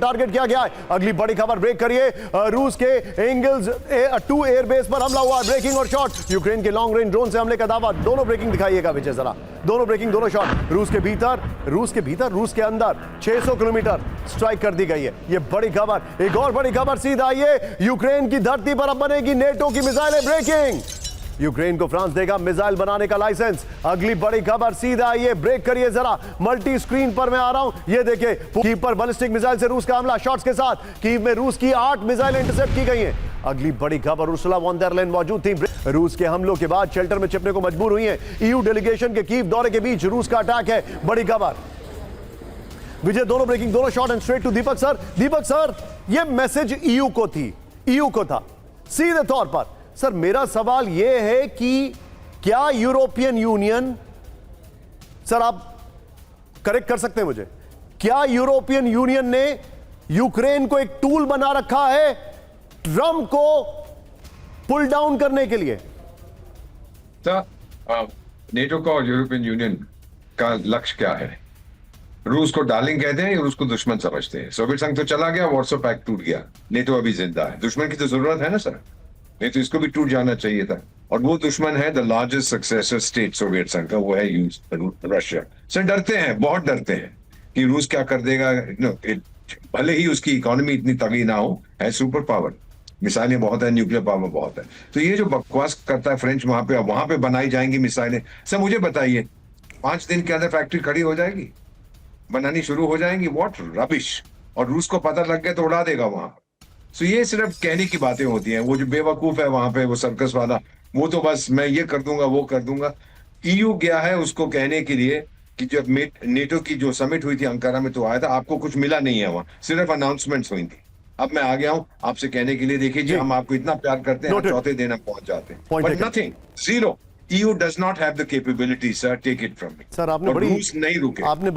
Target किया गया है। अगली बड़ी खबर ब्रेक करिए। रूस के एंगल्स 2 एयरबेस पर हमला हुआ है। ब्रेकिंग और शॉट। यूक्रेन के लॉन्ग रेंज ड्रोन से हमले का दावा। दोनों ब्रेकिंग दिखाइएगा विजय जरा। दोनों ब्रेकिंग, दोनों शॉट। रूस के भीतर, रूस के अंदर 600 किलोमीटर स्ट्राइक कर दी गई है। यह बड़ी खबर। एक और बड़ी खबर सीधा आइए। यूक्रेन की धरती पर अब बनेगी नेटो की मिसाइलें। ब्रेकिंग। यूक्रेन को फ्रांस देगा मिसाइल बनाने का लाइसेंस। अगली बड़ी खबर सीधा आइए। ब्रेक करिए जरा। मल्टी स्क्रीन पर मैं आ रहा हूं। ये देखिए, कीव पर बैलिस्टिक मिसाइल से रूस का हमला। शॉट्स के साथ कीव में रूस की 8 मिसाइल इंटरसेप्ट की गई हैं। अगली बड़ी खबर, उर्सुला वॉन डर लेyen मौजूद थी। रूस के हमलों के बाद शेल्टर में छिपने को मजबूर हुई हैं। ईयू डेलीगेशन के कीव दौरे के बीच रूस का अटैक है। बड़ी खबर। विजय, दोनों ब्रेकिंग, दोनों shot and straight to Deepak sir. Deepak sir, यह मैसेज ईयू को था सीधे तौर पर। सर, मेरा सवाल यह है कि क्या यूरोपियन यूनियन, सर आप करेक्ट कर सकते हैं मुझे, क्या यूरोपियन यूनियन ने यूक्रेन को एक टूल बना रखा है ट्रंप को पुल डाउन करने के लिए? नेटो का और यूरोपियन यूनियन का लक्ष्य क्या है? रूस को डार्लिंग कहते हैं, रूस को दुश्मन समझते हैं। सोवियत संघ तो चला गया, वॉर्सो पैक्ट टूट गया, नेटो अभी जिंदा है। दुश्मन की तो जरूरत है ना सर, नहीं तो इसको भी टूट जाना चाहिए था। और वो दुश्मन है the largest successor state Soviet संघ का, वो है रशिया। सर डरते हैं, बहुत डरते हैं कि रूस क्या कर देगा। भले ही उसकी इकोनॉमी इतनी तगड़ी ना हो, है सुपर पावर, मिसाइलें बहुत है, न्यूक्लियर पावर बहुत है। तो ये जो बकवास करता है फ्रेंच वहां पे बनाई जाएंगी मिसाइलें। सर मुझे बताइए, 5 दिन के अंदर फैक्ट्री खड़ी हो जाएगी, बनानी शुरू हो जाएंगी? What rubbish. और रूस को पता लग गया तो उड़ा देगा वहां। सो ये सिर्फ कहने की बातें होती हैं। वो जो बेवकूफ है वहां पे, वो सर्कस वाला, वो तो बस मैं ये कर दूंगा, वो कर दूंगा। ईयू गया है उसको कहने के लिए कि जब नेटो की जो समिट हुई थी अंकारा में, तो आया था, आपको कुछ मिला नहीं है वहां, सिर्फ अनाउंसमेंट्स हुई थी। अब मैं आ गया हूं आपसे कहने के लिए, देखिए जी, हम आपको इतना प्यार करते हैं, चौथे दिन हम पहुंच जाते हैं, but nothing, zero. EU does not have the capability, sir. Take it from me. Sir आपने बड़ी, रूस नहीं रुके। आपने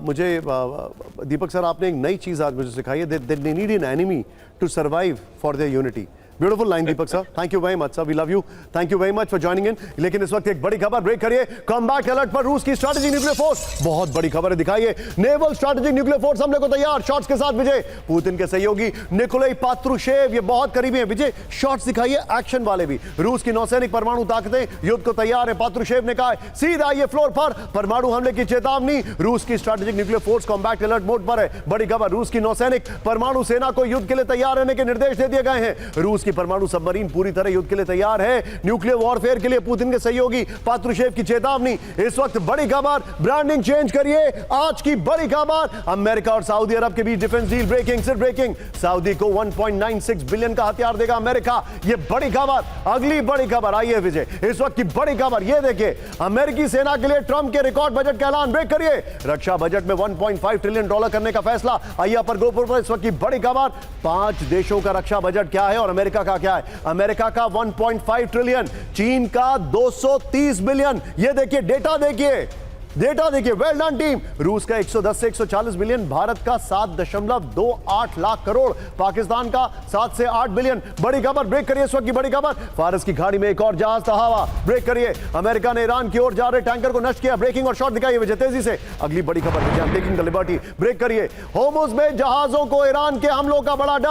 मुझे दीपक सर, आपने एक नई चीज आज मुझे सिखाई है। They need an enemy to survive for their unity. Beautiful line Deepak sir, thank you very much sir, we love you, thank you very much for joining in. लेकिन इस वक्त एक बड़ी खबर, ब्रेक करिए। कमबैक अलर्ट पर रूस की स्ट्रैटेजिक न्यूक्लियर फोर्स। बहुत बड़ी खबर है, दिखाइए। नेवल स्ट्रैटेजिक न्यूक्लियर फोर्स हमले को तैयार। शॉट्स के साथ विजय, पुतिन के सहयोगी निकोलाई पात्रुशेव ये बहुत करीबी हैं। विजय, शॉट्स दिखाइए, एक्शन वाले भी। रूस की नौसैनिक परमाणु ताकतें युद्ध को तैयार है। पात्रुशेव ने कहा सीधा ये फ्लोर पर परमाणु हमले की चेतावनी। रूस की strategic nuclear force combat alert mode पर है। बड़ी खबर, रूस की नौसैनिक परमाणु सेना को युद्ध के लिए तैयार रहने के निर्देश दे दिए गए हैं। रूस की परमाणु सबमरीन पूरी तरह युद्ध के लिए तैयार है। न्यूक्लियर वॉरफेयर के लिए पुतिन के सहयोगी पात्रुशेव की चेतावनी। इस वक्त बड़ी खबर, ब्रांडिंग चेंज करिए। आज की बड़ी खबर, अमेरिका और सऊदी अरब के बीच डिफेंस डील ब्रेकिंग, सिर्फ ब्रेकिंग। सऊदी को 1.96 बिलियन का हथियार देगा अमेरिका। यह बड़ी खबर। अगली बड़ी खबर आइए विजय, इस वक्त की बड़ी खबर यह देखिए। अमेरिकी सेना के लिए ट्रंप के रिकॉर्ड बजट का ऐलान। ब्रेक करिए। रक्षा बजट में $1.5 ट्रिलियन करने का फैसला। आइए पर गोपुर पर इस वक्त की बड़ी खबर। 5 देशों का रक्षा बजट क्या है और अमेरिका का क्या है? अमेरिका का 1.5 ट्रिलियन, चीन का 230 बिलियन। ये देखिए, डेटा देखिए, डेटा देखिए। Well done team. रूस का 110 से 140 बिलियन, भारत का 7.28 लाख करोड़, पाकिस्तान का 7 से 8 बिलियन। बड़ी खबर, ब्रेक करिए इस वक्त की बड़ी खबर। फारस की खाड़ी में एक और जहाज था हवा। ब्रेक करिए। अमेरिका ने ईरान की ओर जा रहे टैंकर को नष्ट किया। ब्रेकिंग और शॉट दिखाइए विजय तेजी से। अगली बड़ी खबर, टेकिंग द लिबर्टी। ब्रेक करिए। होर्मुज में जहाजों को ईरान के हमलों का बड़ा डर।